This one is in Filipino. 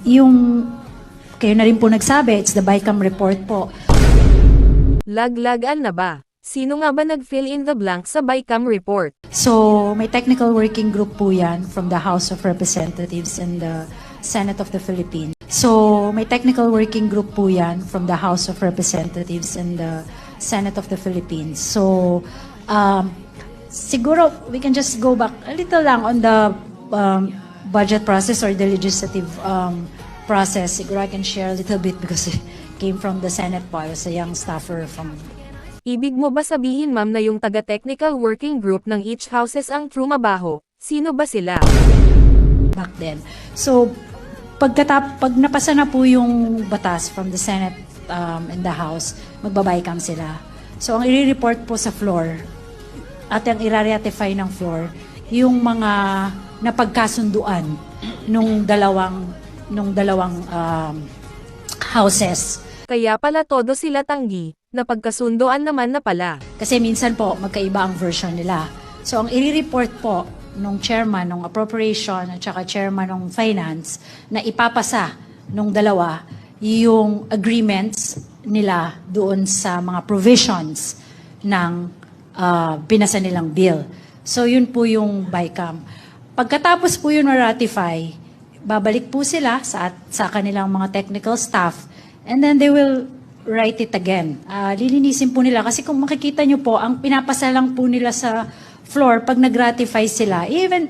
Yung kayo na rin po nagsabi, it's the BICAM report po. Laglagan na ba? Sino nga ba nag-fill in the blank sa BICAM report? So, may technical working group po yan from the House of Representatives and the Senate of the Philippines. So, may technical working group po yan from the House of Representatives and the Senate of the Philippines. So, siguro we can just go back a little lang on the budget process or the legislative process. Siguro I can share a little bit because it came from the Senate po. I was a young staffer from... Ibig mo ba sabihin ma'am na yung taga-technical working group ng each houses ang trumabaho? Sino ba sila? Back then. So, pag napasa na po yung batas from the Senate and the House, magbabaycam sila. So, ang i-report po sa floor at ang i-ratify ng floor, yung mga napagkasunduan nung dalawang houses. Kaya pala todo sila tanggi, napagkasundoan naman na pala. Kasi minsan po, magkaiba ang version nila. So, ang i-report po nung chairman ng appropriation at saka chairman ng finance na ipapasa nung dalawa yung agreements nila doon sa mga provisions ng pinasa nilang bill. So, yun po yung BICAM. Pagkatapos po yun na-ratify, babalik po sila sa kanilang mga technical staff and then they will write it again. Lilinisin po nila kasi kung makikita nyo po, ang pinapasa lang po nila sa floor pag nag-ratify sila, even